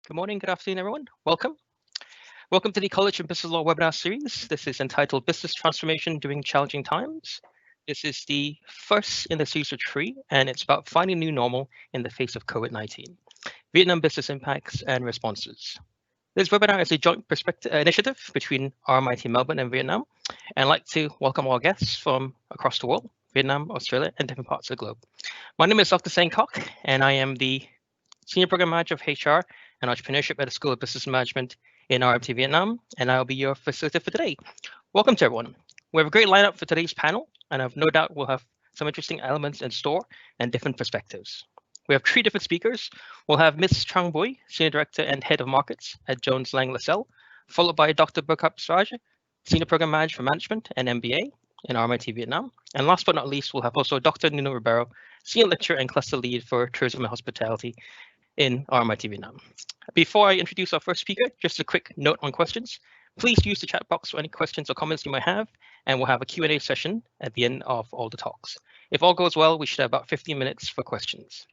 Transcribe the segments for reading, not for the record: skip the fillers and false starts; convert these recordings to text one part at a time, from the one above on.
Good morning, good afternoon, everyone. Welcome. Welcome to the College of Business Law webinar series. This is entitled Business Transformation During Challenging Times. This is the first in the series of three, and it's about finding a new normal in the face of COVID-19, Vietnam business impacts and responses. This webinar is a joint initiative between RMIT Melbourne and Vietnam, and I'd like to welcome our guests from across the world, Vietnam, Australia, and different parts of the globe. My name is Dr. Sang Kok, and I am the Senior Program Manager of HR and Entrepreneurship at the School of Business Management in RMIT Vietnam, and I'll be your facilitator for today. Welcome to everyone. We have a great lineup for today's panel, and I've no doubt we'll have some interesting elements in store and different perspectives. We have three different speakers. We'll have Ms. Trang Bui, Senior Director and Head of Markets at Jones Lang LaSalle, followed by Dr. Burkhard Sraj, Senior Program Manager for Management and MBA in RMIT Vietnam. And last but not least, we'll have also Dr. Nuno Ribeiro, Senior Lecturer and Cluster Lead for Tourism and Hospitality in RMIT Vietnam. Before I introduce our first speaker, just a quick note on questions. Please use the chat box for any questions or comments you might have, and we'll have a Q&A session at the end of all the talks. If all goes well, we should have about 15 minutes for questions.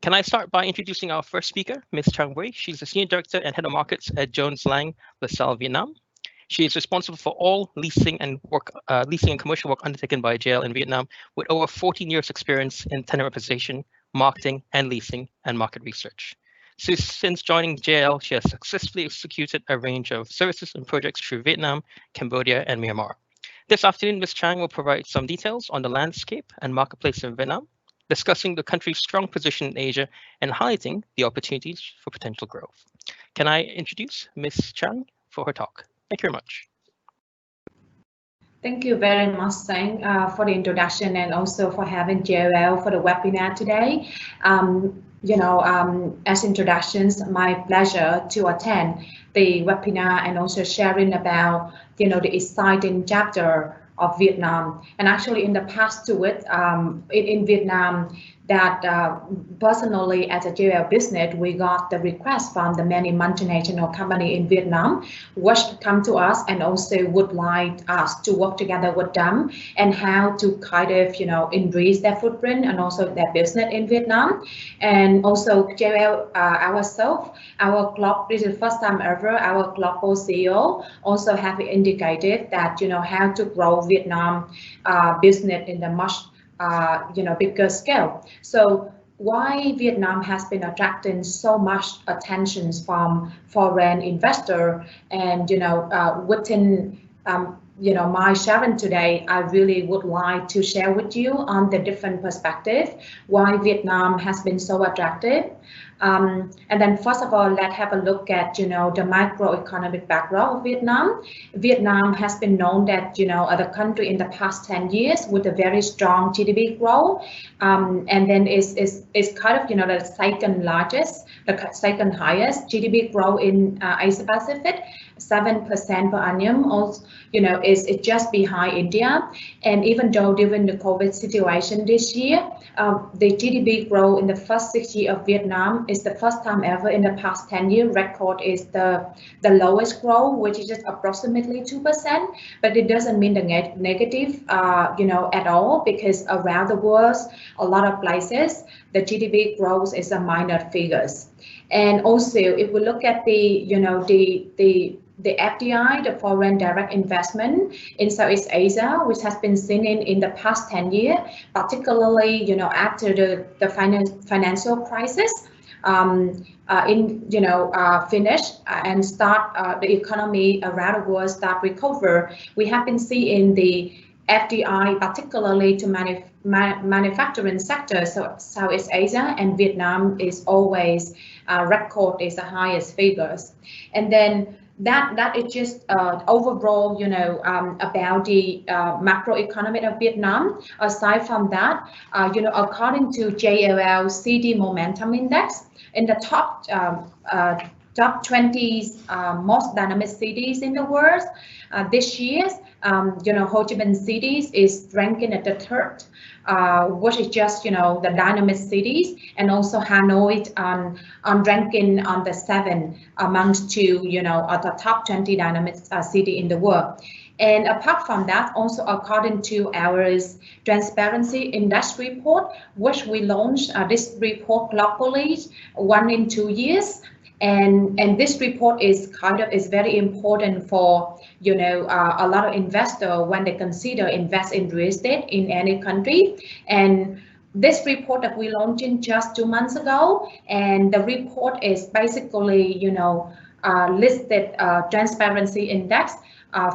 Can I start by introducing our first speaker, Ms. Trang Bui? She's the Senior Director and Head of Markets at Jones Lang LaSalle Vietnam. She is responsible for all leasing and commercial work undertaken by JL in Vietnam, with over 14 years experience in tenant representation, marketing and leasing and market research. Since joining JL, she has successfully executed a range of services and projects through Vietnam, Cambodia, and Myanmar. This afternoon, Ms. Trang will provide some details on the landscape and marketplace in Vietnam, discussing the country's strong position in Asia and highlighting the opportunities for potential growth. Can I introduce Ms. Trang for her talk? Thank you very much. Thank you very much, Sang, for the introduction and also for having JL for the webinar today. As introductions, my pleasure to attend the webinar and also sharing about, the exciting chapter of Vietnam. And actually in the past to it, in Vietnam, that personally as a JL business, we got the request from the many multinational company in Vietnam, which come to us and also would like us to work together with them and how to kind of, increase their footprint and also their business in Vietnam. And also JL ourselves, this is the first time ever, our global CEO also have indicated that, how to grow Vietnam business in the much bigger scale. So why Vietnam has been attracting so much attention from foreign investor, and within my sharing today, I really would like to share with you on the different perspective why Vietnam has been so attractive. And then first of all, let's have a look at, the microeconomic background of Vietnam. Vietnam has been known that, as a country in the past 10 years with a very strong GDP growth. And then it's kind of, the second highest GDP growth in Asia Pacific, 7% per annum. Also, is just behind India. And even though during the COVID situation this year, the GDP growth in the first 6 years of Vietnam is the first time ever in the past 10 years. Record is the lowest growth, which is just approximately 2%. But it doesn't mean the negative, at all, because around the world, a lot of places, the GDP growth is a minor figures. And also, if we look at the FDI, the foreign direct investment in Southeast Asia, which has been seen in the past 10 years, particularly, after the financial crisis, finish and start the economy around the world start recover. We have been seeing the FDI, particularly to manufacturing sector, so Southeast Asia and Vietnam is always record is the highest figures. And then that is just overall, about the macroeconomic of Vietnam. Aside from that, according to JLL CD Momentum Index, in the top 20 most dynamic cities in the world this year, Ho Chi Minh cities is ranking at the third, which is just, the dynamic cities, and also Hanoi on ranking on the 7th amongst the top 20 dynamic city in the world. And apart from that, also according to our Transparency Index report, which we launched this report globally 1 in 2 years, And this report is very important for a lot of investors when they consider invest in real estate in any country. And this report that we launched in just 2 months ago, and the report is basically listed transparency index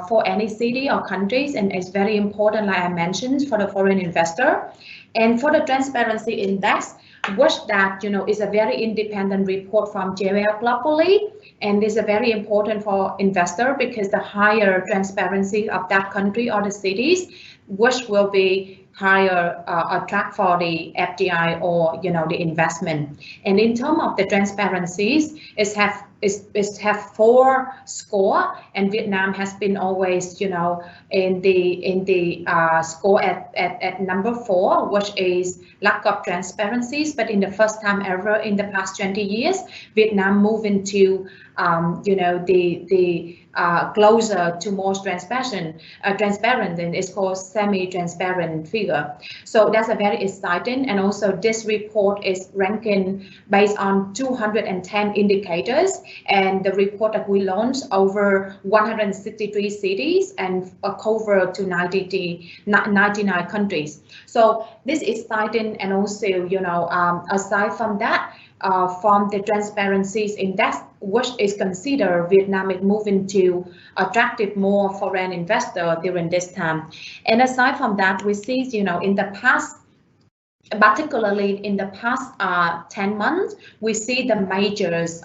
for any city or countries, and it's very important, like I mentioned, for the foreign investor. And for the transparency index, which that is a very independent report from JLL globally, and is a very important for investor because the higher transparency of that country or the cities, which will be higher attract for the FDI or the investment. And in terms of the transparencies, it have 4 score, and Vietnam has been always in the score at number 4, which is lack of transparencies. But in the first time ever in the past 20 years, Vietnam moved into closer to more transparent, and it's called semi-transparent figure. So that's a very exciting. And also this report is ranking based on 210 indicators, and the report that we launched over 163 cities and cover to 99 countries. So this is exciting. And also aside from that, from the transparencies index, which is considered Vietnam is moving to attractive more foreign investor during this time. And aside from that, we see in the past, particularly in the past 10 months, we see the majors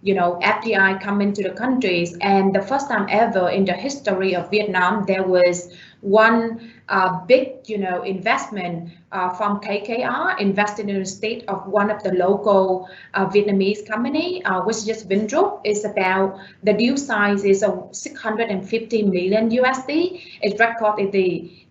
FDI come into the countries, and the first time ever in the history of Vietnam, there was one big investment from KKR invested in the state of one of the local Vietnamese company, which is just Vingroup. Is about the deal size is of 650 million USD. It's recorded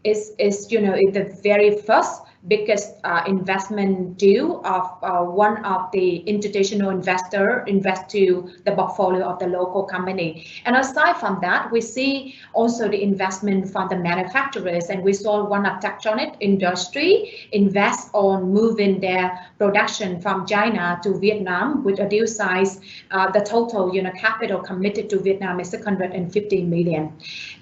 is the very first biggest investment deal of one of the institutional investor invest to the portfolio of the local company. And aside from that, we see also the investment from the manufacturers, and we saw one of Textile industry invest on moving their production from China to Vietnam with a deal size. The total capital committed to Vietnam is 650 million.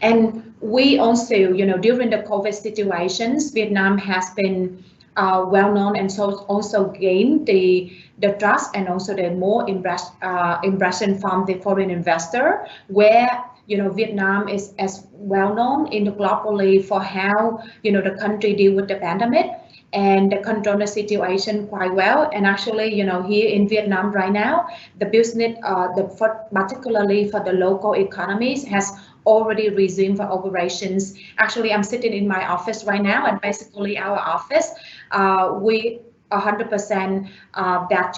And we also during the COVID situations, Vietnam has been well known, and so also gained the trust and also the more impression from the foreign investor, where Vietnam is as well known in the globally for how the country deal with the pandemic and control the situation quite well. And actually here in Vietnam right now, the business particularly for the local economies has already resumed for operations. Actually, I'm sitting in my office right now, and basically our office, we 100% that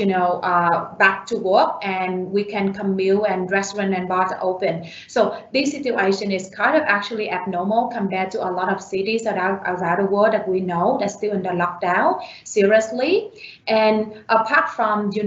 back to work, and we can commute, and restaurant and bars are open. So this situation is kind of actually abnormal compared to a lot of cities that are around the world that we know that's still under lockdown seriously. And apart from the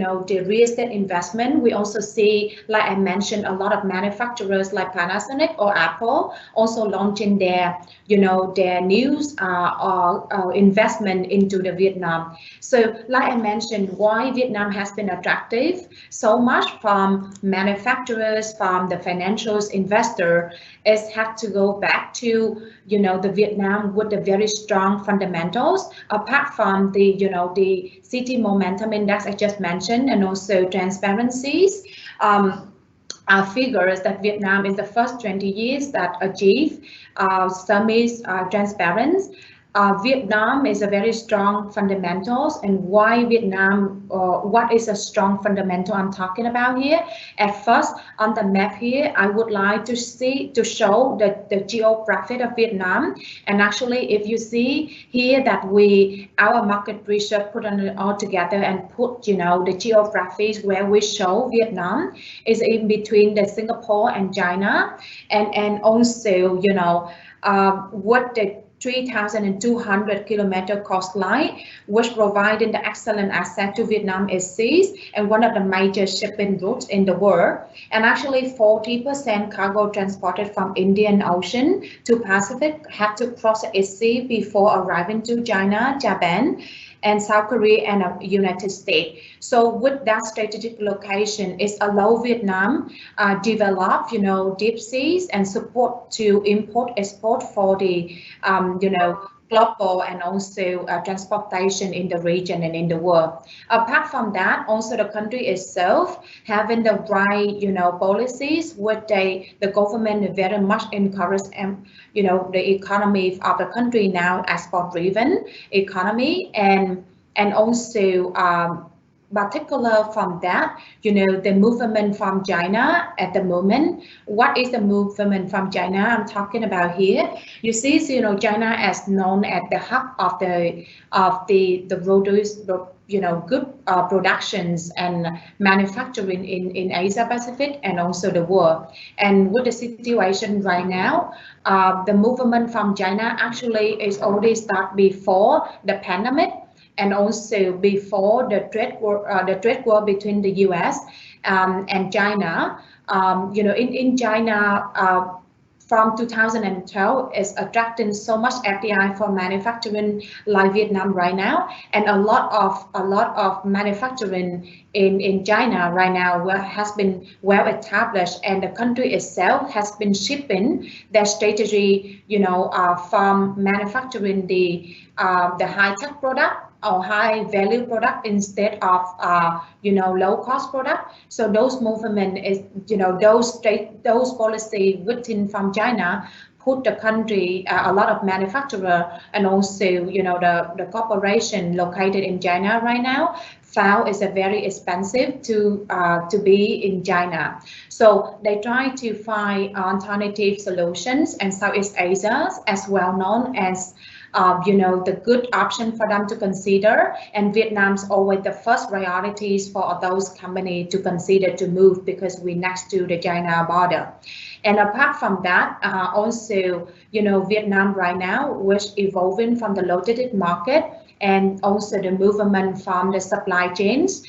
real estate investment, we also see, like I mentioned, a lot of manufacturers like Panasonic or Apple also launching their their news or investment into the Vietnam. So like I mentioned, why Vietnam has been attractive so much from manufacturers, from the financials investor, is have to go back to the Vietnam with the very strong fundamentals, apart from the the city momentum index I just mentioned, and also transparencies. Figures that Vietnam in the first 20 years that achieve semi-transparent. Vietnam is a very strong fundamentals. And why Vietnam, what is a strong fundamental I'm talking about here? At first, on the map here, I would like to show the geography of Vietnam. And actually, if you see here that our market research put it all together and put the geographies where we show Vietnam is in between the Singapore and China, and also what the 3,200 kilometer coastline, which providing the excellent asset to Vietnam is seas and one of the major shipping routes in the world. And actually 40% cargo transported from Indian Ocean to Pacific had to cross the sea before arriving to China, Japan. and South Korea and United States. So with that strategic location, it allows Vietnam develop, deep seas and support to import export for the, global and also transportation in the region and in the world. Apart from that, also the country itself having the right, policies which the government very much encourage, the economy of the country now export-driven economy, and also particular from that, the movement from China at the moment. What is the movement from China I'm talking about here? You see, China as known as the hub of the produce, good productions and manufacturing in Asia Pacific and also the world. And with the situation right now, the movement from China actually is already start before the pandemic, and also before the trade war between the U.S. And China. In China, from 2012 is attracting so much FDI for manufacturing like Vietnam right now, and a lot of manufacturing in China right now has been well established, and the country itself has been shipping their strategy, from manufacturing the high-tech product or high value product instead of low cost product. So those movement is, those policy written from China put the country, a lot of manufacturer and also the corporation located in China right now found it's a very expensive to be in China. So they try to find alternative solutions, and Southeast Asia as well known as the good option for them to consider, and Vietnam's always the first priorities for those companies to consider to move, because we're next to the China border. And apart from that, also, Vietnam right now, which evolving from the logistics market and also the movement from the supply chains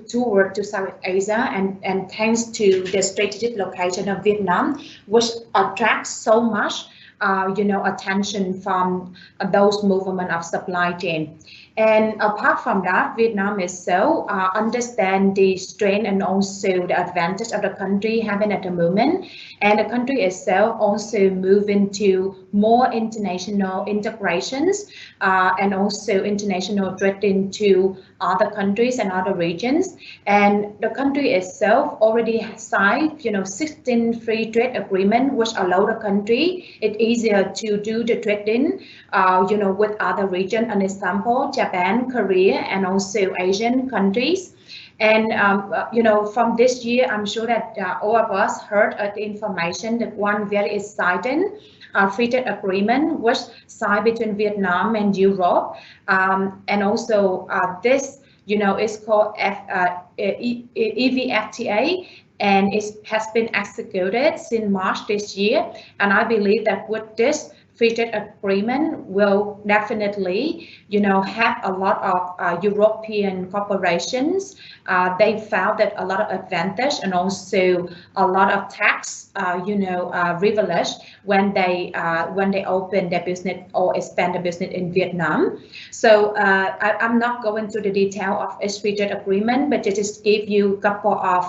toward to South Asia, and thanks to the strategic location of Vietnam, which attracts so much attention from those movement of supply chain. And apart from that, Vietnam itself understand the strength and also the advantage of the country having at the moment, and the country itself also move into more international integrations and also international trade into other countries and other regions. And the country itself already signed 16 free trade agreement, which allow the country it easier to do the trading with other region. An example, Japan, Korea, and also Asian countries. And from this year, I'm sure that all of us heard the information that one very exciting free trade agreement was signed between Vietnam and Europe, and also this is called EVFTA, and it has been executed since March this year. And I believe that with this free trade agreement will definitely, have a lot of European corporations. They found that a lot of advantage and also a lot of tax, privilege when they open their business or expand the business in Vietnam. So I'm not going to the detail of each free trade agreement, but just give you a couple of,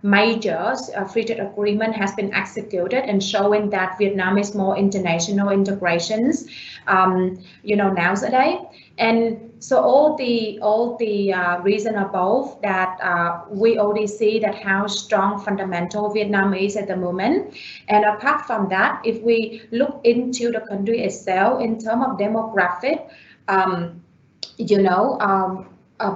major free trade agreement has been executed, and showing that Vietnam is more international integrations, nowadays. And so all the reason above that we already see that how strong fundamental Vietnam is at the moment. And apart from that, if we look into the country itself in terms of demographic,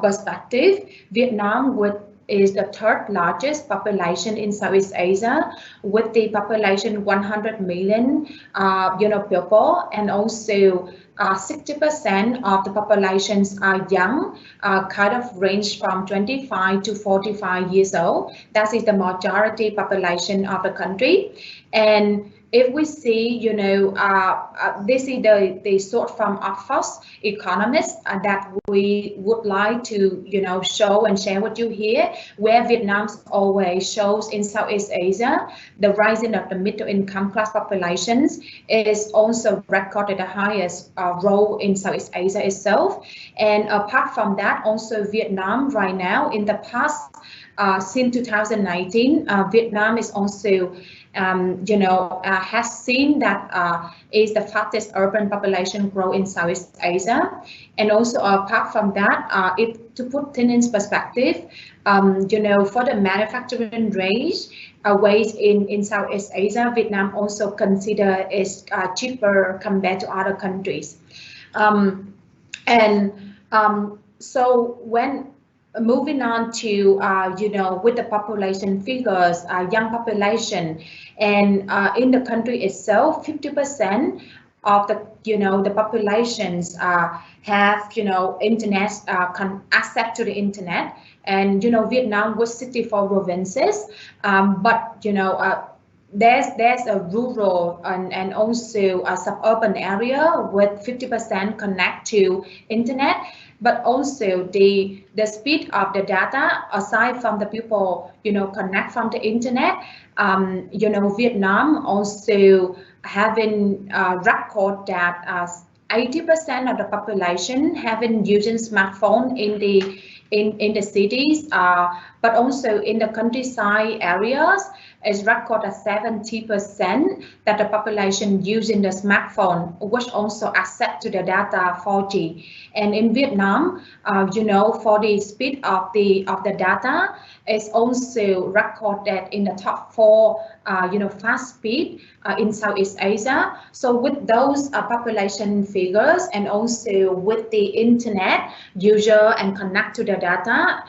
perspective, Vietnam is the third largest population in Southeast Asia, with the population 100 million, people, and also 60% of the populations are young, kind of range from 25 to 45 years old. That is the majority population of the country. And if we see, this is the sort from Oxford economists that we would like to, show and share with you here, where Vietnam always shows in Southeast Asia, the rising of the middle income class populations is also recorded the highest role in Southeast Asia itself. And apart from that, also Vietnam right now, in the past, since 2019, Vietnam is also, has seen that is the fastest urban population growth in Southeast Asia. And also apart from that, to put things in perspective, for the manufacturing wage in Southeast Asia, Vietnam also consider is cheaper compared to other countries. So when moving on to, with the population figures, young population, and in the country itself, 50% of the populations have, internet, access to the internet. And, Vietnam was 64 provinces, but, there's a rural and also a suburban area with 50% connect to internet, but also the speed of the data, aside from the people, connect from the internet, Vietnam also having record that 80% of the population having using smartphone in the cities, but also in the countryside areas, is recorded at 70% that the population using the smartphone, which also access to the data 4G. And in Vietnam, for the speed of the data is also recorded in the top 4, fast speed in Southeast Asia. So with those population figures, and also with the internet user and connect to the data,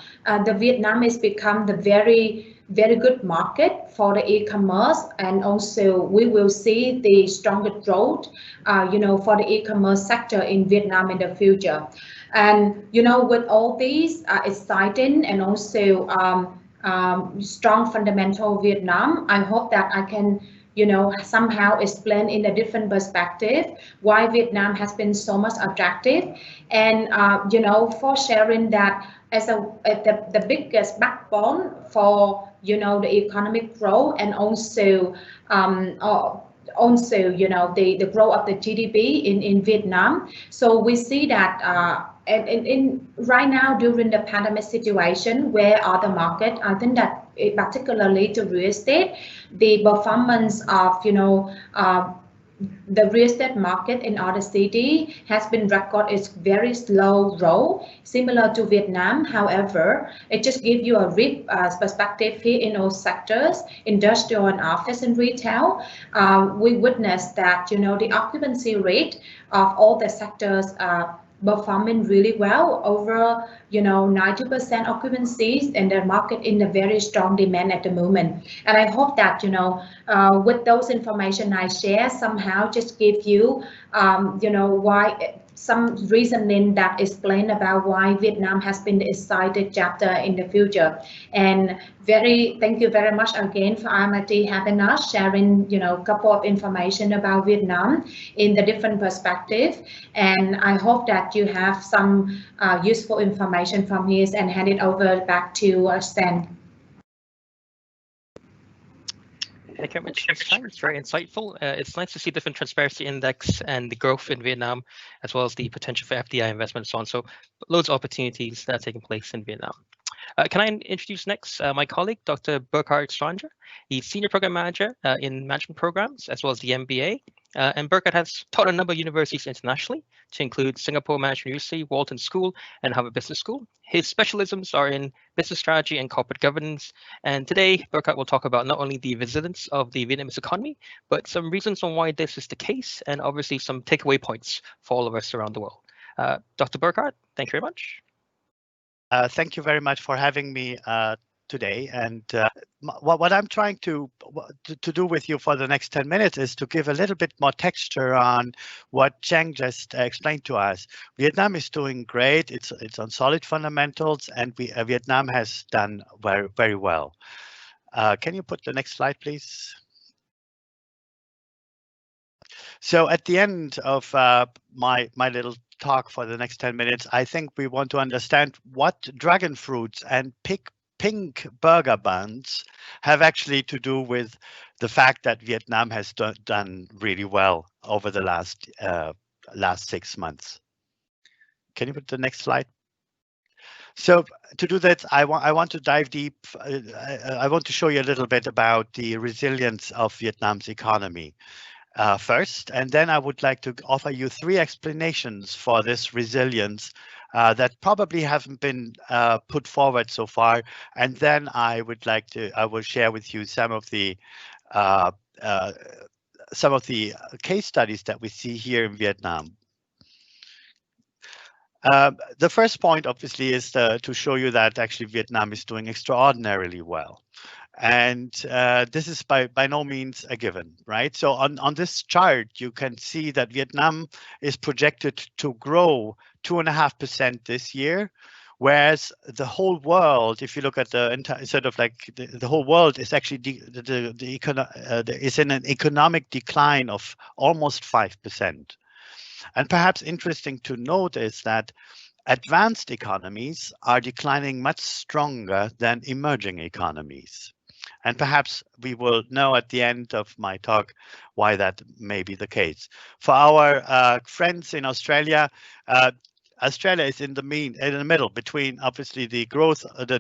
the Vietnam has become the very good market for the e-commerce, and also we will see the stronger growth, for the e-commerce sector in Vietnam in the future. And with all these exciting and also strong fundamental Vietnam, I hope that I can, somehow explain in a different perspective why Vietnam has been so much attractive, and for sharing that as the biggest backbone for the economic growth, and also the growth of the GDP in Vietnam. So we see that in right now during the pandemic situation, where are the market, I think that particularly to real estate, the performance of the real estate market in other city has been recorded is very slow growth, similar to Vietnam. However, it just gives you a rich perspective here in all sectors, industrial and office and retail. We witnessed that the occupancy rate of all the sectors performing really well, over 90% occupancies, and the market in a very strong demand at the moment. And I hope that with those information I share, somehow just give you why some reasoning that explain about why Vietnam has been the excited chapter in the future. And thank you very much again for RMIT having us, sharing a couple of information about Vietnam in the different perspective. And I hope that you have some useful information from here, and hand it over back to Stan. Thank you very much. It's very insightful. It's nice to see different transparency index and the growth in Vietnam, as well as the potential for FDI investment and so on. So loads of opportunities that are taking place in Vietnam. Can I introduce next my colleague, Dr. Burkhard Stranger? He's Senior Program Manager in Management Programs, as well as the MBA. And Burkhard has taught a number of universities internationally, to include Singapore Management University, Walton School, and Harvard Business School. His specialisms are in business strategy and corporate governance. And today, Burkhard will talk about not only the resilience of the Vietnamese economy, but some reasons on why this is the case, and obviously some takeaway points for all of us around the world. Dr. Burkhard, thank you very much. Thank you very much for having me today. And what I'm trying to do with you for the next 10 minutes is to give a little bit more texture on what Cheng just explained to us. Vietnam is doing great. It's on solid fundamentals, and Vietnam has done very, very well. Can you put the next slide, please? So at the end of my little talk for the next 10 minutes, I think we want to understand what dragon fruits and pink burger buns have actually to do with the fact that Vietnam has done really well over the last 6 months. Can you put the next slide? So to do that, I want to dive deep. I want to show you a little bit about the resilience of Vietnam's economy first, and then I would like to offer you 3 explanations for this resilience that probably haven't been put forward so far, and then I will share with you some of the case studies that we see here in Vietnam. The first point, obviously, is to show you that actually Vietnam is doing extraordinarily well. And this is by no means a given, right? So on this chart, you can see that Vietnam is projected to grow 2.5% this year, whereas the whole world, if you look at the entire sort of like the whole world is actually is in an economic decline of almost 5%. And perhaps interesting to note is that advanced economies are declining much stronger than emerging economies. And perhaps we will know at the end of my talk why that may be the case. For our friends in Australia, Australia is in the middle between obviously the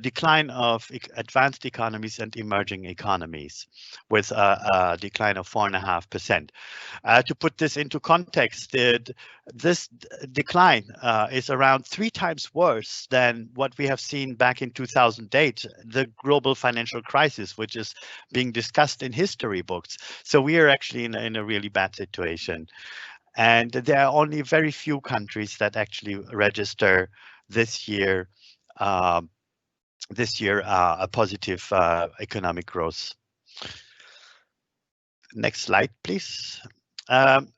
decline of advanced economies and emerging economies, with a decline of 4.5%. To put this into context, this decline is around 3 times worse than what we have seen back in 2008, the global financial crisis, which is being discussed in history books. So we are actually in a really bad situation. And there are only very few countries that actually register this year a positive economic growth. Next slide, please.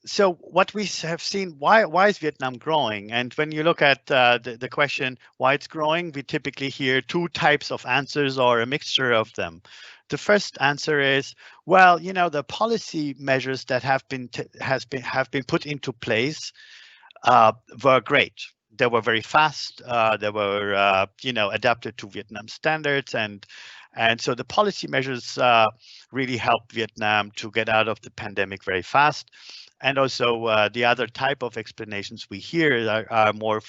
So what we have seen, why is Vietnam growing? And when you look at the question why it's growing, we typically hear 2 types of answers or a mixture of them. The first answer is, well, you know, the policy measures that have been put into place were great. They were very fast. They were adapted to Vietnam standards, and so the policy measures really helped Vietnam to get out of the pandemic very fast. And also the other type of explanations we hear are more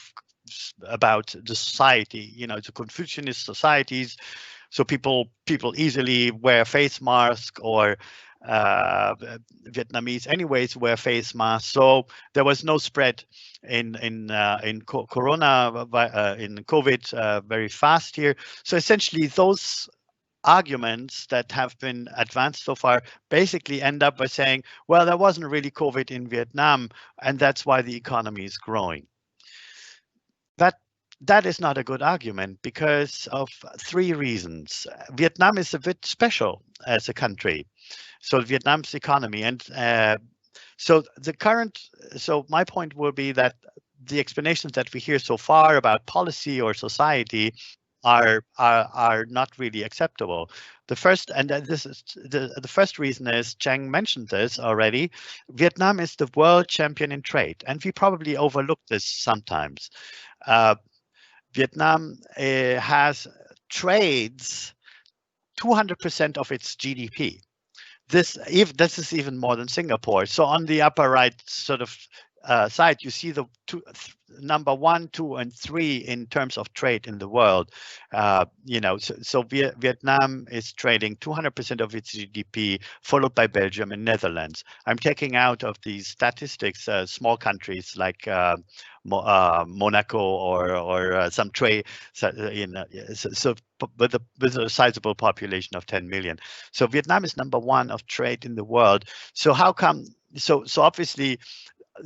about the society. You know, it's a Confucianist societies. So people easily wear face masks, or Vietnamese anyways wear face masks. So there was no spread in COVID very fast here. So essentially those arguments that have been advanced so far basically end up by saying, well, there wasn't really COVID in Vietnam, and that's why the economy is growing. That is not a good argument because of 3 reasons. Vietnam is a bit special as a country. So Vietnam's economy, and so my point will be that the explanations that we hear so far about policy or society are not really acceptable. The first, and this is the first reason, is Chang mentioned this already. Vietnam is the world champion in trade, and we probably overlook this sometimes. Vietnam has trades 200% of its GDP. This is even more than Singapore. So on the upper right sort of side, you see the number 1, 2, and 3 in terms of trade in the world. So Vietnam is trading 200% of its GDP, followed by Belgium and Netherlands. I'm taking out of these statistics small countries like Monaco or some trade, with a sizable population of 10 million. So Vietnam is number 1 of trade in the world. So how come? So obviously,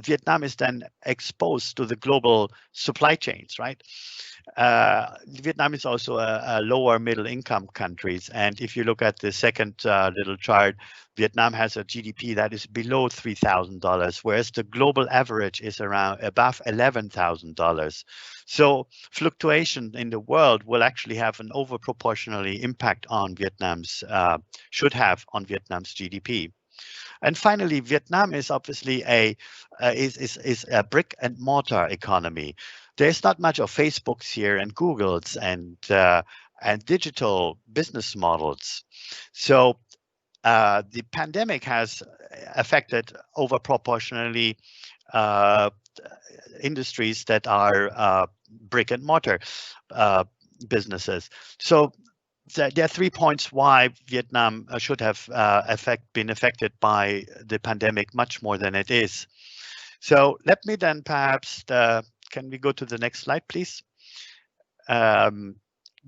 Vietnam is then exposed to the global supply chains, right? Vietnam is also a lower middle income countries. And if you look at the second little chart, Vietnam has a GDP that is below $3,000, whereas the global average is above $11,000. So fluctuation in the world will actually have an overproportionally impact on should have on Vietnam's GDP. And finally, Vietnam is obviously a brick and mortar economy. There's not much of Facebooks here and Googles and digital business models. So the pandemic has affected over proportionally industries that are brick and mortar businesses. So there are 3 points why Vietnam should have been affected by the pandemic much more than it is. So let me then perhaps, can we go to the next slide, please?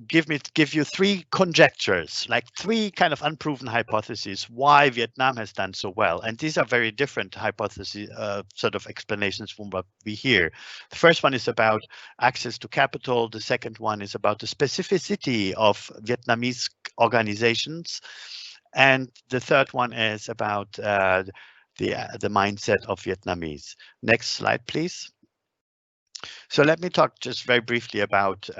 Give you 3 conjectures, like 3 kind of unproven hypotheses why Vietnam has done so well. And these are very different hypotheses, sort of explanations from what we hear. The first one is about access to capital. The second one is about the specificity of Vietnamese organizations. And the third one is about the mindset of Vietnamese. Next slide, please. So let me talk just very briefly about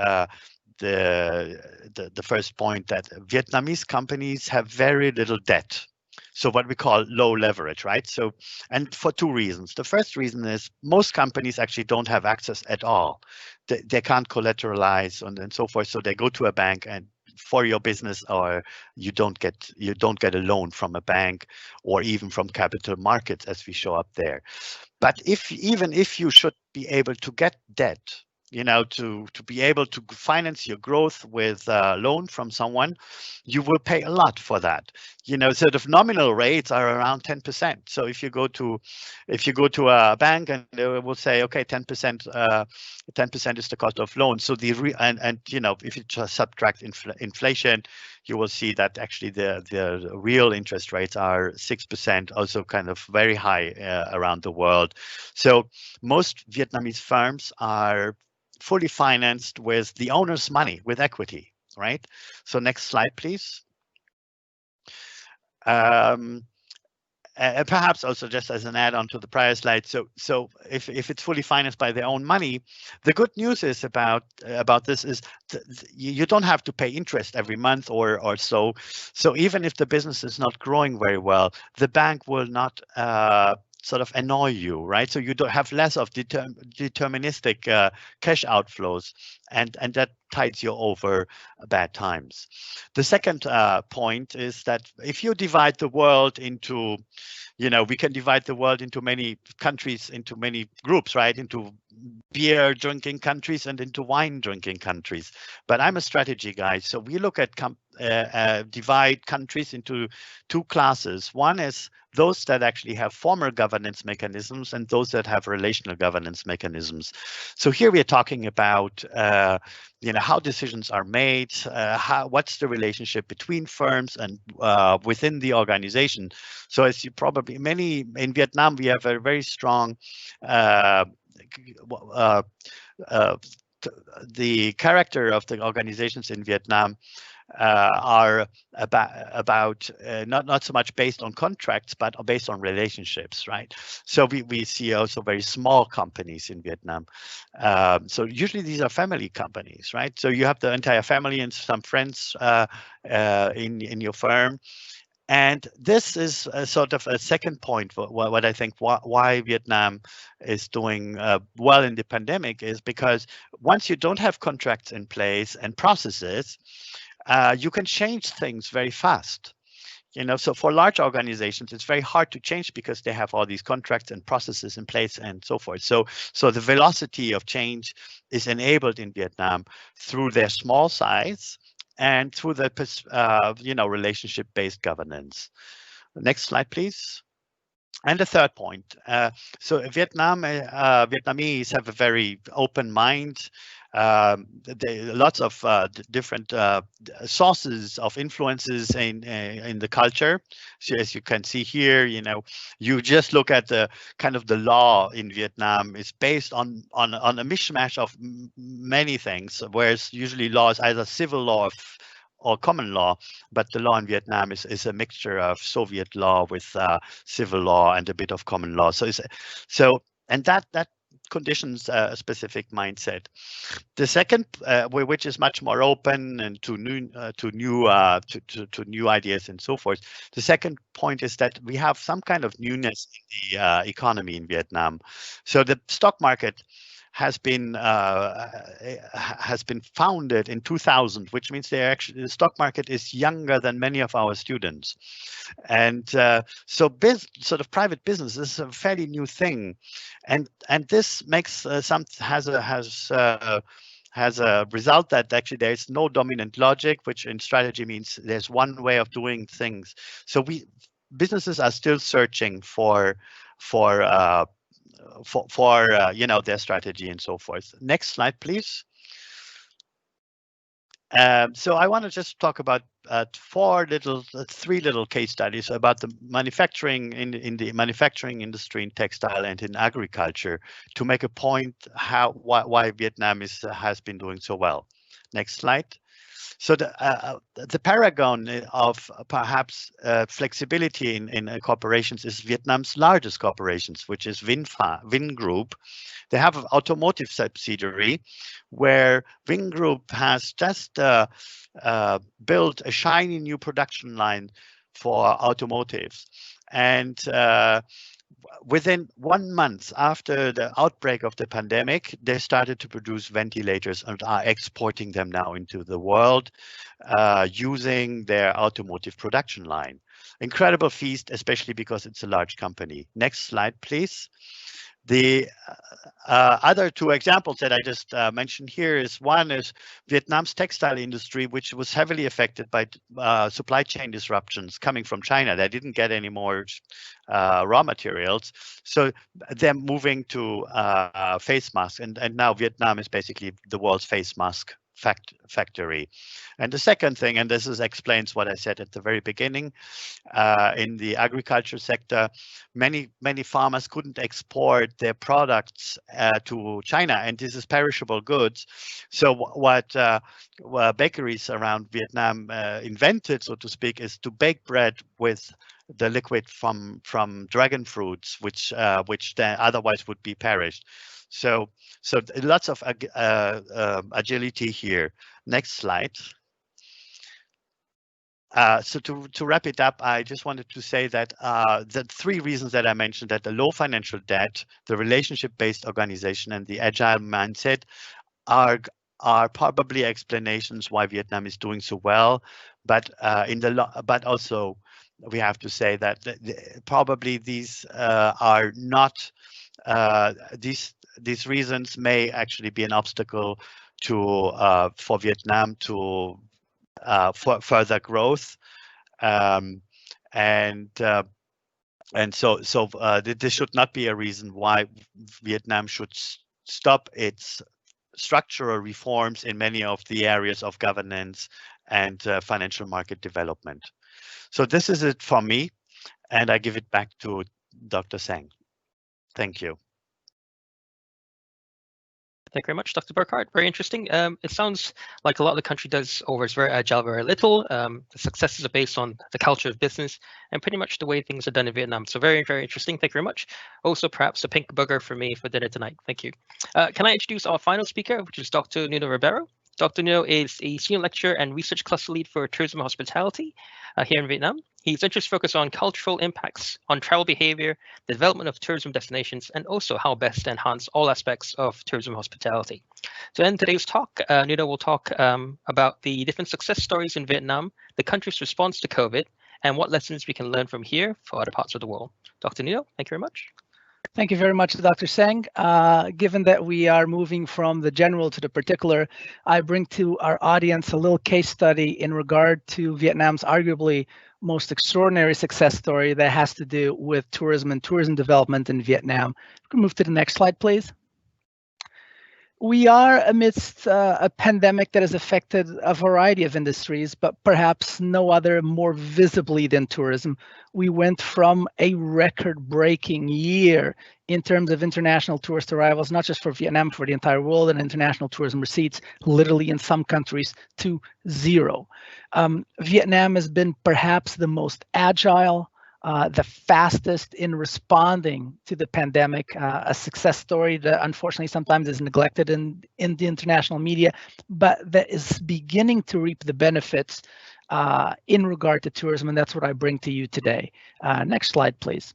the first point, that Vietnamese companies have very little debt. So what we call low leverage, right? So, and for 2 reasons. The first reason is most companies actually don't have access at all. They can't collateralize and so forth. So they go to a bank and for your business, or you don't get a loan from a bank or even from capital markets, as we show up there. But even if you should be able to get debt, to be able to finance your growth with a loan from someone, you will pay a lot for that. Sort of nominal rates are around 10%. So if you go to a bank and they will say, okay, 10%, 10% is the cost of loan. So if you just subtract inflation, you will see that actually the real interest rates are 6%, also kind of very high around the world. So most Vietnamese firms are fully financed with the owner's money, with equity, right? So next slide, please. Perhaps also just as an add-on to the prior slide, so if it's fully financed by their own money, the good news is about this is you don't have to pay interest every month or so. So even if the business is not growing very well, the bank will not sort of annoy you, right? So you don't have less of deterministic cash outflows, and that tides you over bad times. The second point is that if you divide the world into, we can divide the world into many countries, into many groups, right? Into beer drinking countries and into wine drinking countries. But I'm a strategy guy, so we look at divide countries into 2 classes. One is those that actually have formal governance mechanisms and those that have relational governance mechanisms. So here we are talking about how decisions are made, what's the relationship between firms and within the organization. So as you probably, in Vietnam, we have a very strong the character of the organizations in Vietnam are about not so much based on contracts, but based on relationships, right? So we see also very small companies in Vietnam. So usually these are family companies, right? So you have the entire family and some friends in your firm. And this is a sort of a second point for what I think why Vietnam is doing well in the pandemic is because once you don't have contracts in place and processes, you can change things very fast. So for large organizations, it's very hard to change because they have all these contracts and processes in place and so forth. So the velocity of change is enabled in Vietnam through their small size and through the relationship-based governance. Next slide, please. And the third point, so Vietnamese have a very open mind. Lots of different sources of influences in the culture. So as you can see here, you just look at the kind of the law in Vietnam is based on a mishmash of many things, whereas usually law is either civil law or common law, but the law in Vietnam is a mixture of Soviet law with civil law and a bit of common law. And that conditions specific mindset. The second, which is much more open and to new ideas and so forth. The second point is that we have some kind of newness in the economy in Vietnam. So the stock market has been founded in 2000, which means the stock market is younger than many of our students, and so sort of private business is a fairly new thing, and this makes has a result that actually there is no dominant logic, which in strategy means there's one way of doing things. So businesses are still searching for their strategy and so forth. Next slide, please. So I want to just talk about three little case studies about the manufacturing in the manufacturing industry, in textile and in agriculture, to make a point why Vietnam has been doing so well. Next slide. So the paragon of perhaps flexibility in corporations is Vietnam's largest corporations, which is Vin Group. They have an automotive subsidiary where Vin Group has just built a shiny new production line for automotives. And within 1 month after the outbreak of the pandemic, they started to produce ventilators and are exporting them now into the world using their automotive production line. Incredible feat, especially because it's a large company. Next slide, please. The other two examples that I just mentioned here is one is Vietnam's textile industry, which was heavily affected by supply chain disruptions coming from China. They didn't get any more raw materials, so they're moving to face masks, and now Vietnam is basically the world's face mask factory. And the second thing, and this explains what I said at the very beginning, in the agriculture sector, many farmers couldn't export their products to China, and this is perishable goods. So what bakeries around Vietnam invented, so to speak, is to bake bread with the liquid from dragon fruits, which then otherwise would be perished. So lots of agility here. Next slide. So to wrap it up, I just wanted to say that the three reasons that I mentioned, that the low financial debt, the relationship-based organization, and the agile mindset are probably explanations why Vietnam is doing so well. But but also we have to say that probably these are not these reasons may actually be an obstacle to for Vietnam to for further growth, and so this should not be a reason why Vietnam should stop its structural reforms in many of the areas of governance and financial market development. So this is it for me, and I give it back to Dr. Seng. Thank you. Thank you very much, Dr. Burkhardt. Very interesting. It sounds like a lot of the country does over is very agile, very little. The successes are based on the culture of business and pretty much the way things are done in Vietnam. So very, very interesting. Thank you very much. Also, perhaps a pink booger for me for dinner tonight. Thank you. Can I introduce our final speaker, which is Dr. Nuno Ribeiro. Dr. Nuno is a senior lecturer and research cluster lead for tourism and hospitality here in Vietnam. His interests focus on cultural impacts on travel behavior, the development of tourism destinations, and also how best to enhance all aspects of tourism and hospitality. So in today's talk, Nuno will talk about the different success stories in Vietnam, the country's response to COVID, and what lessons we can learn from here for other parts of the world. Dr. Nuno, thank you very much. Thank you very much, Dr. Seng. Given that we are moving from the general to the particular, I bring to our audience a little case study in regard to Vietnam's arguably most extraordinary success story that has to do with tourism and tourism development in Vietnam. We can move to the next slide, please. We are amidst a pandemic that has affected a variety of industries, but perhaps no other more visibly than tourism. We went from a record-breaking year in terms of international tourist arrivals, not just for Vietnam, for the entire world, and international tourism receipts, literally in some countries to zero. Vietnam has been perhaps the most agile, the fastest in responding to the pandemic, a success story that unfortunately sometimes is neglected in the international media, but that is beginning to reap the benefits in regard to tourism, and that's what I bring to you today. Next slide, please.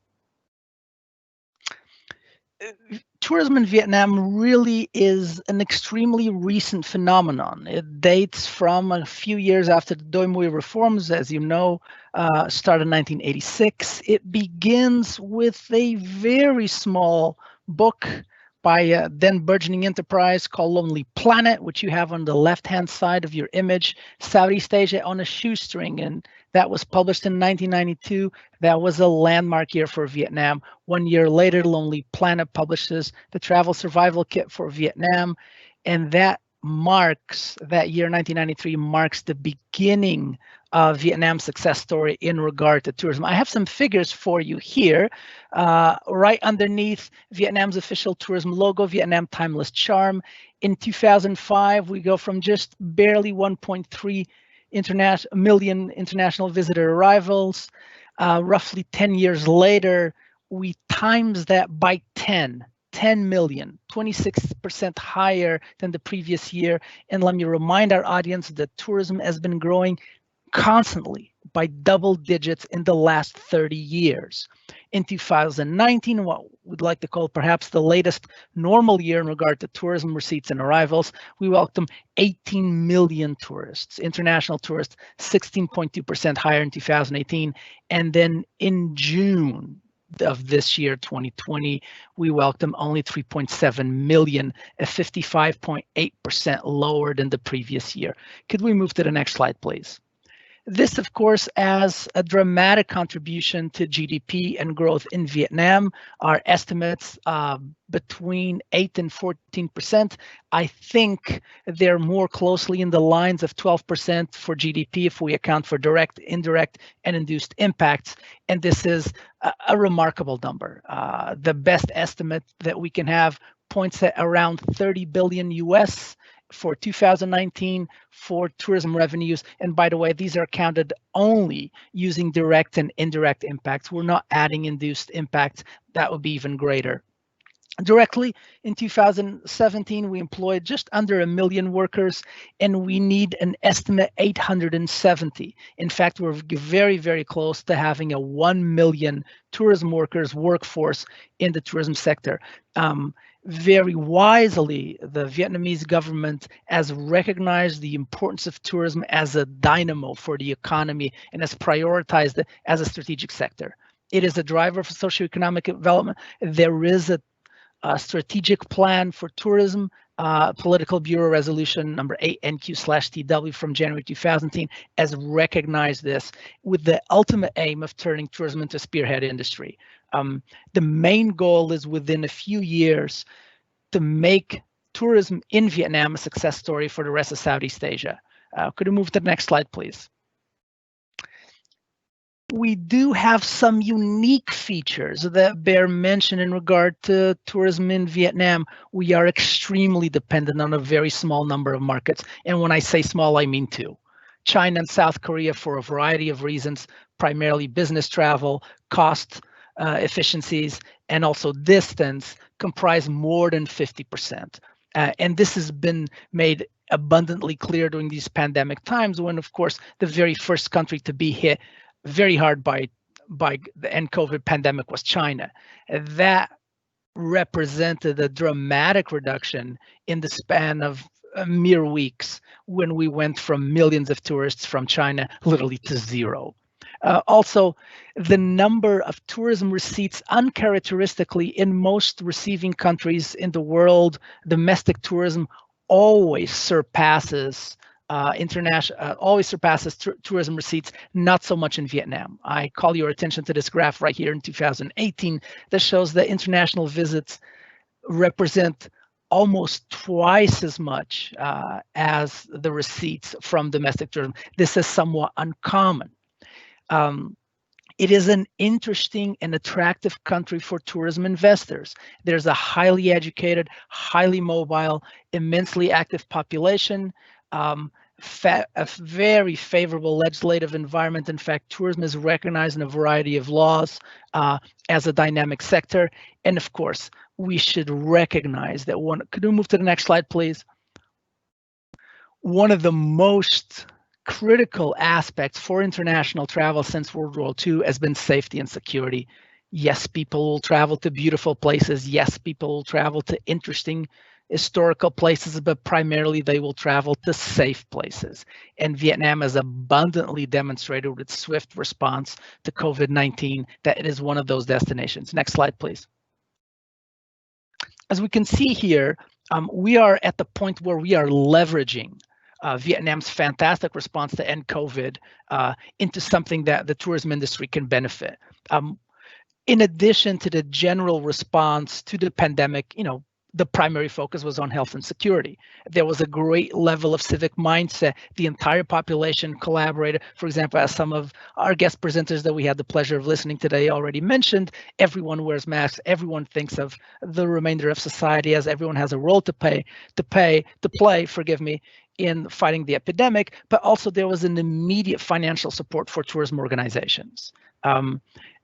Tourism in Vietnam really is an extremely recent phenomenon. It dates from a few years after the Doi Mui reforms, as you know, started in 1986. It begins with a very small book by a then burgeoning enterprise called Lonely Planet, which you have on the left-hand side of your image, Southeast Asia on a Shoestring, and that was published in 1992. That was a landmark year for Vietnam. 1 year later, Lonely Planet publishes the Travel Survival Kit for Vietnam, and that year 1993 marks the beginning of Vietnam's success story in regard to tourism. I have some figures for you here. Right underneath Vietnam's official tourism logo, Vietnam Timeless Charm. In 2005, we go from just barely 1.3 million international visitor arrivals. Roughly 10 years later, we times that by 10 million, 26% higher than the previous year. And let me remind our audience that tourism has been growing constantly by double digits in the last 30 years. In 2019, what we'd like to call perhaps the latest normal year in regard to tourism receipts and arrivals, we welcomed 18 million tourists, international tourists, 16.2% higher in 2018. And then in June of this year, 2020, we welcomed only 3.7 million, a 55.8% lower than the previous year. Could we move to the next slide, please? This, of course, as a dramatic contribution to GDP and growth in Vietnam. Our estimates between 8 and 14%. I think they're more closely in the lines of 12% for GDP if we account for direct, indirect, and induced impacts. And this is a remarkable number. The best estimate that we can have points at around 30 billion US for 2019 for tourism revenues. And by the way, these are counted only using direct and indirect impacts. We're not adding induced impact. That would be even greater. Directly in 2017, we employed just under 1 million workers, and we need an estimate 870. In fact, we're very, very close to having a 1 million tourism workers workforce in the tourism sector. Very wisely, the Vietnamese government has recognized the importance of tourism as a dynamo for the economy and has prioritized it as a strategic sector. It is a driver for socioeconomic development. There is a strategic plan for tourism, Political Bureau Resolution number 8NQ/TW from January 2010 has recognized this with the ultimate aim of turning tourism into a spearhead industry. The main goal is within a few years to make tourism in Vietnam a success story for the rest of Southeast Asia. Could we move to the next slide, please? We do have some unique features that bear mention in regard to tourism in Vietnam. We are extremely dependent on a very small number of markets. And when I say small, I mean two. China and South Korea, for a variety of reasons, primarily business travel, cost efficiencies, and also distance, comprise more than 50%. And this has been made abundantly clear during these pandemic times when, of course, the very first country to be hit very hard by the end COVID pandemic was China. That represented a dramatic reduction in the span of mere weeks when we went from millions of tourists from China literally to zero. Also, the number of tourism receipts uncharacteristically in most receiving countries in the world, domestic tourism always surpasses tourism receipts, not so much in Vietnam. I call your attention to this graph right here in 2018 that shows that international visits represent almost twice as much as the receipts from domestic tourism. This is somewhat uncommon. It is an interesting and attractive country for tourism investors. There's a highly educated, highly mobile, immensely active population, a very favorable legislative environment. In fact, tourism is recognized in a variety of laws as a dynamic sector. And of course, we should recognize that could we move to the next slide, please? One of the most critical aspects for international travel since World War II has been safety and security. Yes, people will travel to beautiful places. Yes, people will travel to interesting historical places, but primarily they will travel to safe places. And Vietnam has abundantly demonstrated with its swift response to COVID-19 that it is one of those destinations. Next slide, please. As we can see here, we are at the point where we are leveraging Vietnam's fantastic response to end COVID into something that the tourism industry can benefit. In addition to the general response to the pandemic, the primary focus was on health and security. There was a great level of civic mindset. The entire population collaborated. For example, as some of our guest presenters that we had the pleasure of listening today already mentioned, everyone wears masks. Everyone thinks of the remainder of society as everyone has a role to play, in fighting the epidemic, but also there was an immediate financial support for tourism organizations.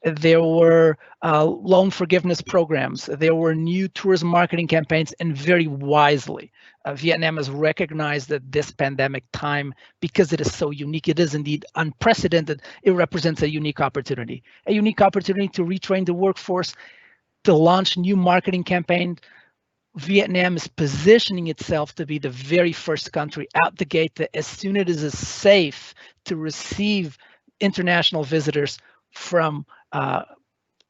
There were loan forgiveness programs. There were new tourism marketing campaigns, and very wisely, Vietnam has recognized that this pandemic time, because it is so unique, it is indeed unprecedented. It represents a unique opportunity to retrain the workforce, to launch new marketing campaigns. Vietnam is positioning itself to be the very first country out the gate that as soon as it is safe to receive international visitors from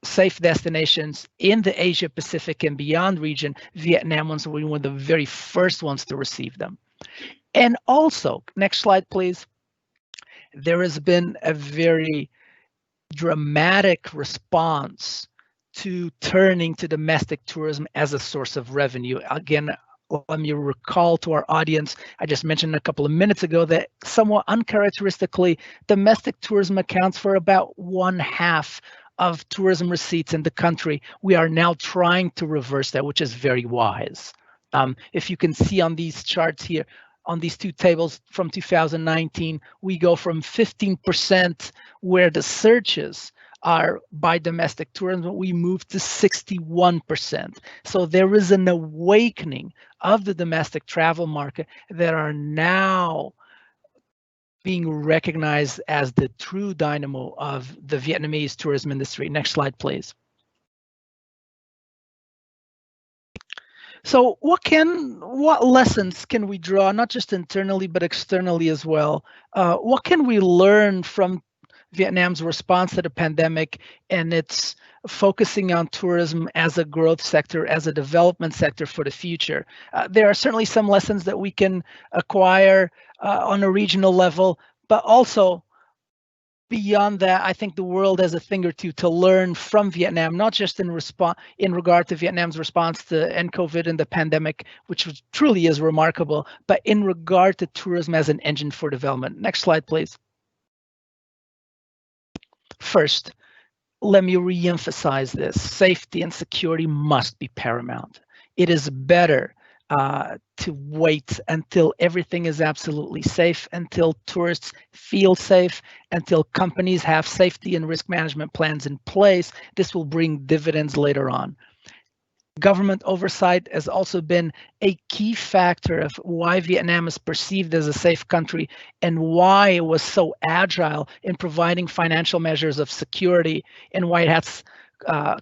safe destinations in the Asia Pacific and beyond region, Vietnam was one of the very first ones to receive them. And also, next slide, please. There has been a very dramatic response to turning to domestic tourism as a source of revenue. Again, let me recall to our audience, I just mentioned a couple of minutes ago that somewhat uncharacteristically, domestic tourism accounts for about 1/2 of tourism receipts in the country. We are now trying to reverse that, which is very wise. If you can see on these charts here, on these two tables from 2019, we go from 15% where the searches are by domestic tourism, we moved to 61%. So there is an awakening of the domestic travel market that are now being recognized as the true dynamo of the Vietnamese tourism industry. Next slide, please. So what lessons can we draw, not just internally, but externally as well? What can we learn from Vietnam's response to the pandemic and its focusing on tourism as a growth sector, as a development sector for the future? There are certainly some lessons that we can acquire on a regional level, but also beyond that, I think the world has a thing or two to learn from Vietnam, not just in regard to Vietnam's response to end COVID and the pandemic, which truly is remarkable, but in regard to tourism as an engine for development. Next slide, please. First, let me re-emphasize this. Safety and security must be paramount. It is better to wait until everything is absolutely safe, until tourists feel safe, until companies have safety and risk management plans in place. This will bring dividends later on. Government oversight has also been a key factor of why Vietnam is perceived as a safe country and why it was so agile in providing financial measures of security, and why it has,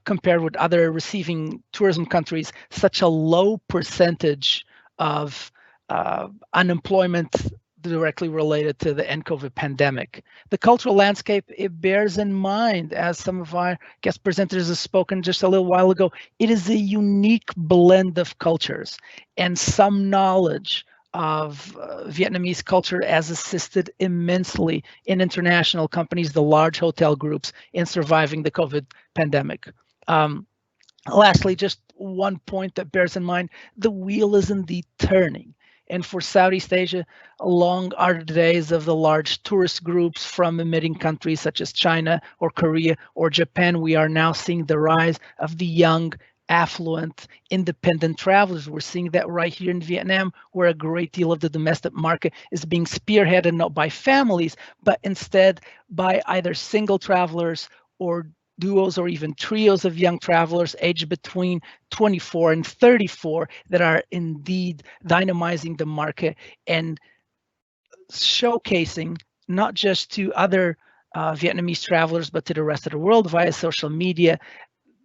compared with other receiving tourism countries, such a low percentage of unemployment directly related to the end COVID pandemic. The cultural landscape, it bears in mind, as some of our guest presenters have spoken just a little while ago, it is a unique blend of cultures, and some knowledge of Vietnamese culture has assisted immensely in international companies, the large hotel groups, in surviving the COVID pandemic. Lastly, just one point that bears in mind, the wheel is indeed turning. And for Southeast Asia, long are the days of the large tourist groups from emitting countries such as China or Korea or Japan. We are now seeing the rise of the young affluent, independent travelers. We're seeing that right here in Vietnam, where a great deal of the domestic market is being spearheaded not by families, but instead by either single travelers or duos or even trios of young travelers aged between 24 and 34 that are indeed dynamizing the market and showcasing not just to other Vietnamese travelers, but to the rest of the world via social media,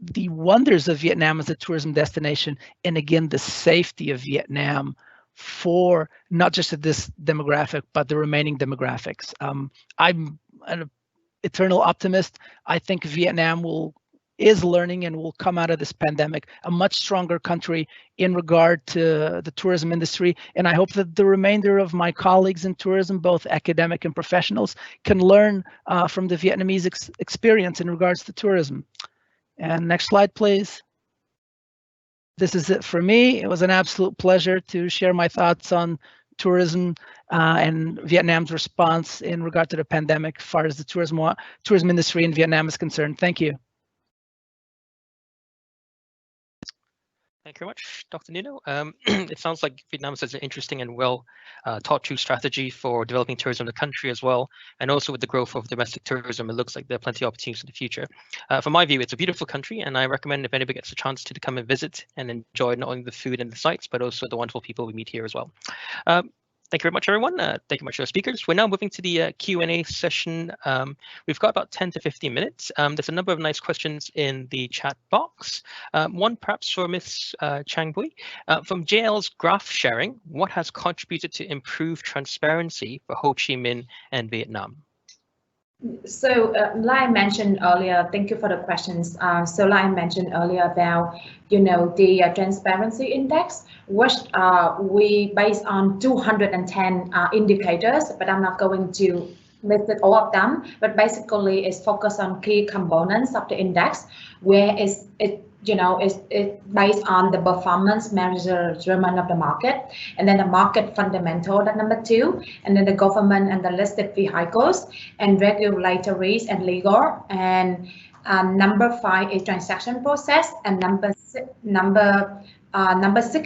the wonders of Vietnam as a tourism destination, and again, the safety of Vietnam for not just this demographic, but the remaining demographics. I'm an eternal optimist. I think Vietnam is learning and will come out of this pandemic a much stronger country in regard to the tourism industry. And I hope that the remainder of my colleagues in tourism, both academic and professionals, can learn from the Vietnamese experience in regards to tourism. And next slide, please. This is it for me. It was an absolute pleasure to share my thoughts on tourism and Vietnam's response in regard to the pandemic as far as the tourism industry in Vietnam is concerned. Thank you. Thank you very much, Dr. Nuno. It sounds like Vietnam has an interesting and well thought through strategy for developing tourism in the country as well. And also with the growth of domestic tourism, it looks like there are plenty of opportunities in the future. From my view, it's a beautiful country, and I recommend if anybody gets a chance to come and visit and enjoy not only the food and the sights, but also the wonderful people we meet here as well. Thank you very much, everyone. Thank you much to our speakers. We're now moving to the Q&A session. We've got about 10 to 15 minutes. There's a number of nice questions in the chat box. One perhaps for Ms. Chang Bui. From JL's graph sharing, what has contributed to improved transparency for Ho Chi Minh and Vietnam? So like I mentioned earlier, thank you for the questions. So like I mentioned earlier about, the transparency index, which we based on 210 indicators, but I'm not going to list all of them, but basically it's focused on key components of the index, where it's based on the performance measurement of the market, and then the market fundamental, that number 2, and then the government and the listed vehicles and regulatories and legal, and number 5 is transaction process, and number 6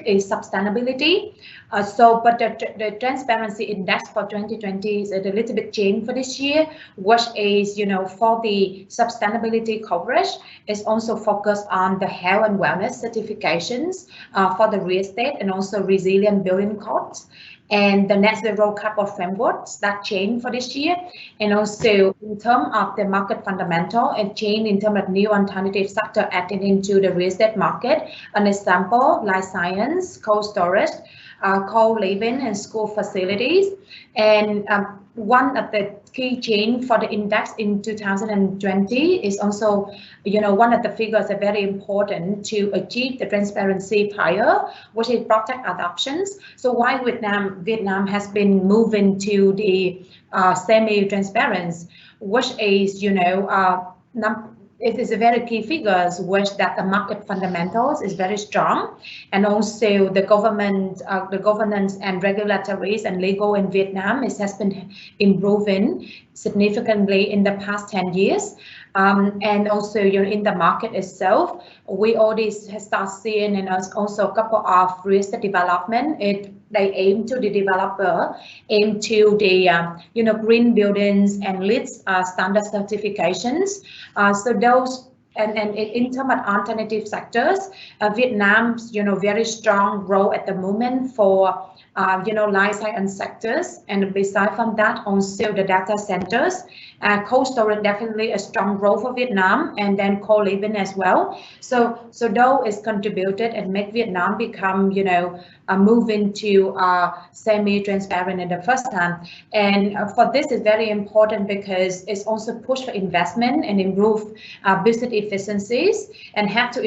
is sustainability. But the transparency index for 2020 is a little bit changed for this year, which is, for the sustainability coverage, is also focused on the health and wellness certifications for the real estate and also resilient building codes, and the net zero carbon frameworks that changed for this year. And also in terms of the market fundamental, it changed in terms of new alternative sector added into the real estate market. An example, life science, cold storage, co-living and school facilities. And one of the key change for the index in 2020 is also, one of the figures are very important to achieve the transparency prior, which is project adoptions. So why Vietnam has been moving to the semi-transparency, which is, it is a very key figures, which that the market fundamentals is very strong, and also the government, the governance and regulatories and legal in Vietnam has been improving significantly in the past 10 years. And also, in the market itself, we already start seeing, and also a couple of real estate development. They aim to the developer, aim to the green buildings and LEED standard certifications. So those, and in terms of alternative sectors, Vietnam's very strong role at the moment for life science sectors, and beside from that, also the data centers. Cold storage definitely a strong role for Vietnam, and then co-living as well. So though it's contributed and make Vietnam become, moving to semi-transparent in the first time. And for this is very important because it's also push for investment and improve business efficiencies and have to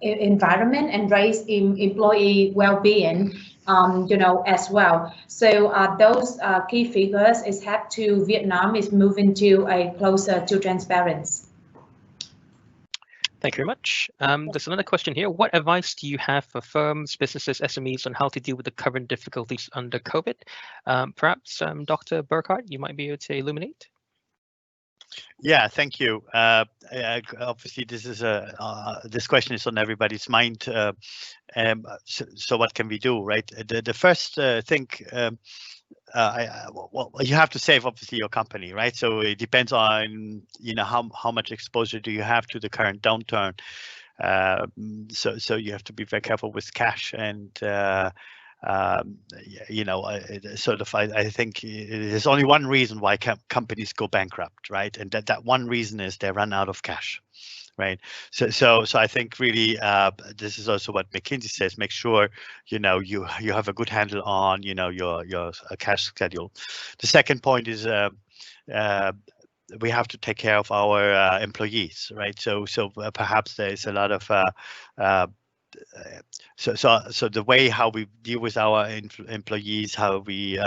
environment and raise employee well-being. As well. So those key figures is have to Vietnam is moving to a closer to transparency. Thank you very much. There's another question here. What advice do you have for firms, businesses, SMEs on how to deal with the current difficulties under COVID? Perhaps Dr. Burkhardt, you might be able to illuminate. Yeah, thank you. Obviously, this is this question is on everybody's mind. So what can we do, right? The first thing. Well, you have to save obviously your company, right? So it depends on how much exposure do you have to the current downturn. So you have to be very careful with cash and sort of I think there's only one reason why companies go bankrupt, right? And that one reason is they run out of cash. Right. So I think really this is also what McKinsey says. Make sure you have a good handle on your cash schedule. The second point is we have to take care of our employees, right? So perhaps there's a lot of so the way how we deal with our employees, how we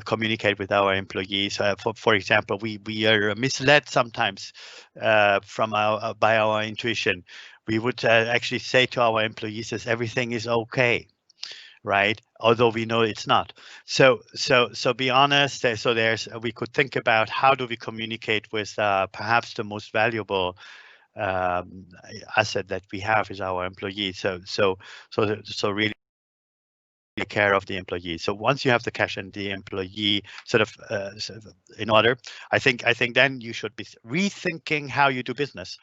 communicate with our employees. For example, we are misled sometimes by our intuition. We would actually say to our employees that everything is okay, right? Although we know it's not. So be honest. So we could think about how do we communicate with perhaps the most valuable asset that we have is our employees. So really take care of the employee. So once you have the cash and the employee sort of in order, I think then you should be rethinking how you do business.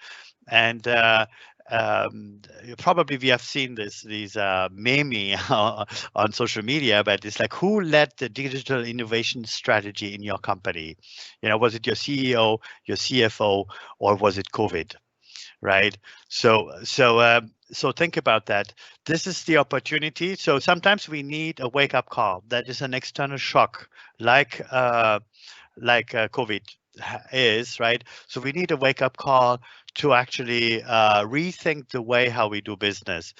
And probably we have seen these meme on social media, but it's like, who led the digital innovation strategy in your company? Was it your CEO, your CFO, or was it COVID? Right. So think about that. This is the opportunity. So sometimes we need a wake-up call. That is an external shock, like COVID is, right? So we need a wake-up call to actually rethink the way how we do business.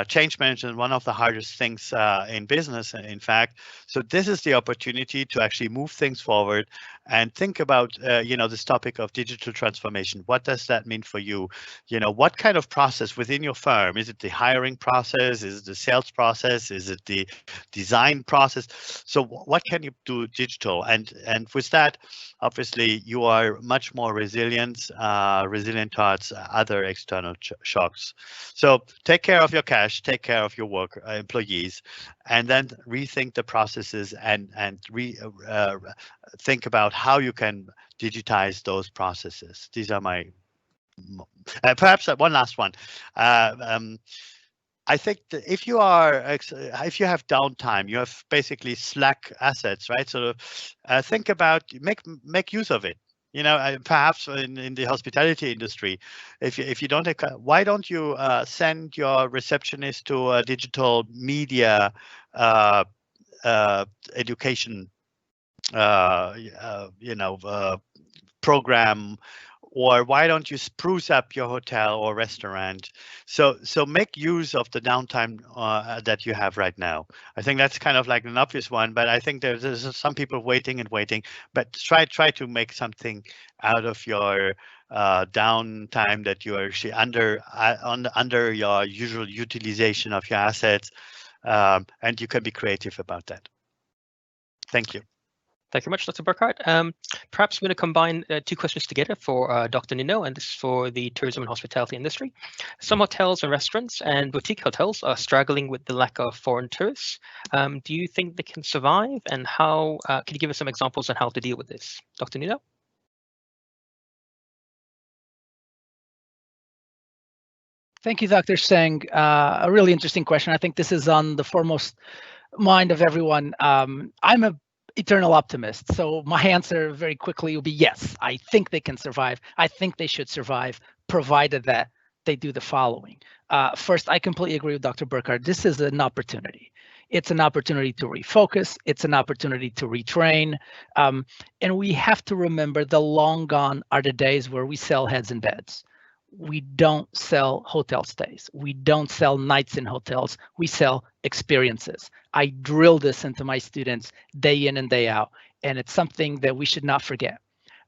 Change management is one of the hardest things in business, in fact. So this is the opportunity to actually move things forward and think about, this topic of digital transformation. What does that mean for you? What kind of process within your firm? Is it the hiring process? Is it the sales process? Is it the design process? So what can you do digital? And with that, obviously, you are much more resilient towards other external shocks. So take care of your cash, take care of your work employees, and then rethink the processes and think about how you can digitize those processes. These are my perhaps one last one. I think that if you have downtime, you have basically slack assets, right? So think about make use of it. Perhaps in the hospitality industry, if you don't take, why don't you send your receptionist to a digital media education program? Or why don't you spruce up your hotel or restaurant? So make use of the downtime that you have right now. I think that's kind of like an obvious one, but I think there's some people waiting. But try to make something out of your downtime that you are actually under your usual utilization of your assets, and you can be creative about that. Thank you. Thank you very much, Dr. Burkhardt. Perhaps I'm going to combine two questions together for Dr. Nuno, and this is for the tourism and hospitality industry. Some hotels and restaurants and boutique hotels are struggling with the lack of foreign tourists. Do you think they can survive, and how can you give us some examples on how to deal with this? Dr. Nuno? Thank you, Dr. Seng. A really interesting question. I think this is on the foremost mind of everyone. I'm a eternal optimist. So my answer very quickly will be yes, I think they can survive. I think they should survive, provided that they do the following. First, I completely agree with Dr. Burkhardt. This is an opportunity. It's an opportunity to refocus. It's an opportunity to retrain. And we have to remember the long gone are the days where we sell heads and beds. We don't sell hotel stays. We don't sell nights in hotels. We sell experiences. I drill this into my students day in and day out, and it's something that we should not forget.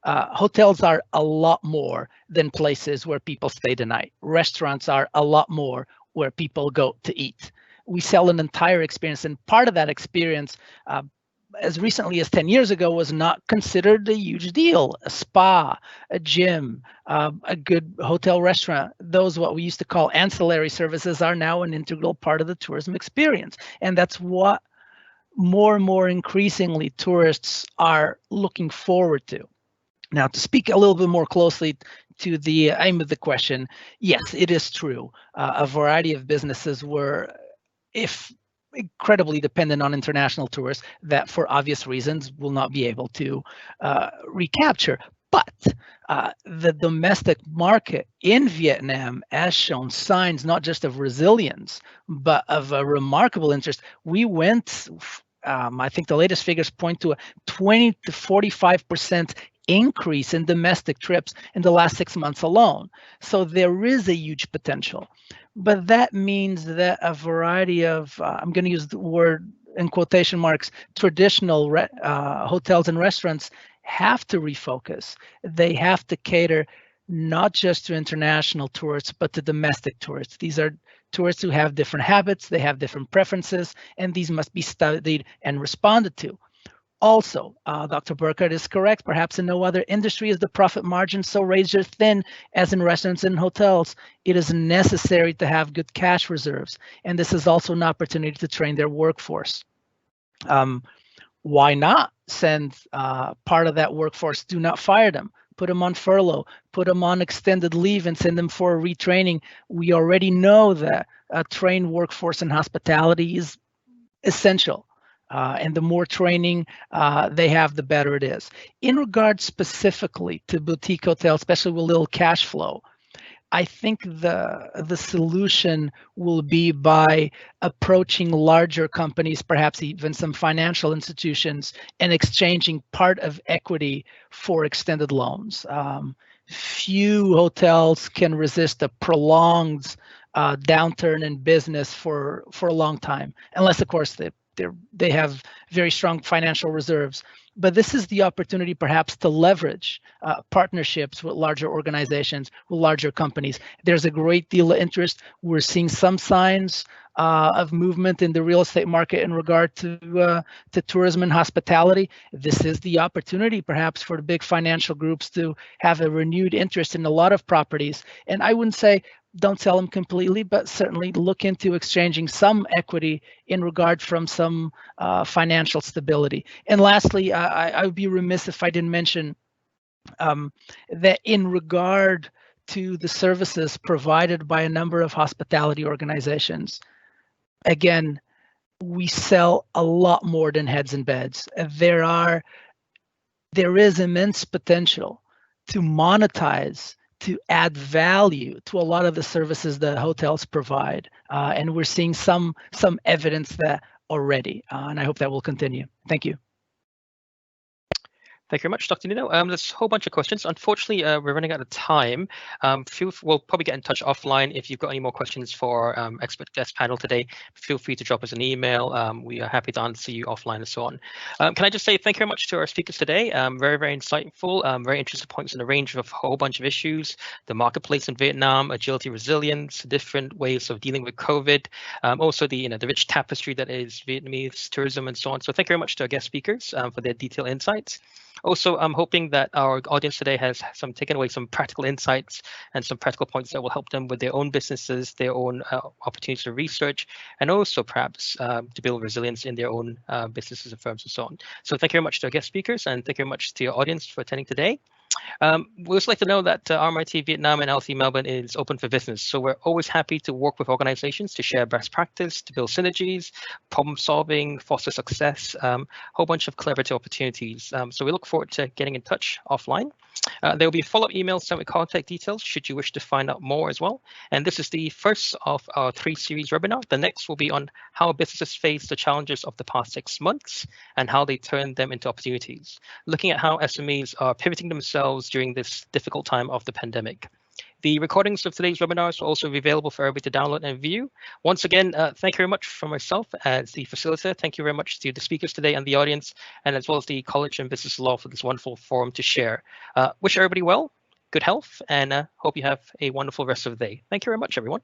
Hotels are a lot more than places where people stay the night. Restaurants are a lot more where people go to eat. We sell an entire experience, and part of that experience as recently as 10 years ago was not considered a huge deal. A spa, a gym, a good hotel restaurant, those what we used to call ancillary services are now an integral part of the tourism experience. And that's what more and more increasingly tourists are looking forward to. Now, to speak a little bit more closely to the aim of the question, yes, it is true. A variety of businesses were, if incredibly dependent on international tourists that for obvious reasons will not be able to recapture. But the domestic market in Vietnam has shown signs not just of resilience, but of a remarkable interest. We went, I think the latest figures point to a 20 to 45% increase in domestic trips in the last 6 months alone. So there is a huge potential. But that means that a variety of, I'm going to use the word in quotation marks, traditional hotels and restaurants have to refocus. They have to cater not just to international tourists, but to domestic tourists. These are tourists who have different habits, they have different preferences, and these must be studied and responded to. Also, Dr. Burkhardt is correct. Perhaps in no other industry is the profit margin so razor thin as in restaurants and hotels. It is necessary to have good cash reserves, and this is also an opportunity to train their workforce. Why not send part of that workforce? Do not fire them. Put them on furlough, put them on extended leave and send them for a retraining. We already know that a trained workforce in hospitality is essential. And the more training they have, the better it is. In regards specifically to boutique hotels, especially with little cash flow, I think the solution will be by approaching larger companies, perhaps even some financial institutions, and exchanging part of equity for extended loans. Few hotels can resist a prolonged downturn in business for a long time, unless, of course, they have very strong financial reserves. But this is the opportunity perhaps to leverage partnerships with larger organizations, with larger companies. There's a great deal of interest. We're seeing some signs of movement in the real estate market in regard to tourism and hospitality. This is the opportunity perhaps for the big financial groups to have a renewed interest in a lot of properties. And I wouldn't say don't sell them completely, but certainly look into exchanging some equity in regard from some financial stability. And lastly, I would be remiss if I didn't mention that in regard to the services provided by a number of hospitality organizations, again, we sell a lot more than heads and beds. There is immense potential to monetize, to add value to a lot of the services that hotels provide. And we're seeing some evidence that already, and I hope that will continue. Thank you. Thank you very much, Dr. Nino. There's a whole bunch of questions. Unfortunately, we're running out of time. We'll probably get in touch offline. If you've got any more questions for expert guest panel today, feel free to drop us an email. We are happy to answer you offline and so on. Can I just say thank you very much to our speakers today. Very, very insightful, very interesting points in a range of a whole bunch of issues. The marketplace in Vietnam, agility, resilience, different ways of dealing with COVID, also the rich tapestry that is Vietnamese tourism and so on. So thank you very much to our guest speakers for their detailed insights. Also, I'm hoping that our audience today has taken away some practical insights and some practical points that will help them with their own businesses, their own opportunities for research, and also perhaps to build resilience in their own businesses and firms and so on. So thank you very much to our guest speakers, and thank you very much to your audience for attending today. We also like to know that RMIT Vietnam and LC Melbourne is open for business. So we're always happy to work with organizations to share best practice, to build synergies, problem solving, foster success, a whole bunch of collaborative opportunities. So we look forward to getting in touch offline. There will be a follow-up email sent with contact details should you wish to find out more as well. And this is the first of our 3 series webinar. The next will be on how businesses face the challenges of the past 6 months and how they turn them into opportunities, looking at how SMEs are pivoting themselves during this difficult time of the pandemic. The recordings of today's webinars will also be available for everybody to download and view. Once again, thank you very much for myself as the facilitator. Thank you very much to the speakers today and the audience, and as well as the College and Business Law for this wonderful forum to share. Wish everybody well, good health, and hope you have a wonderful rest of the day. Thank you very much, everyone.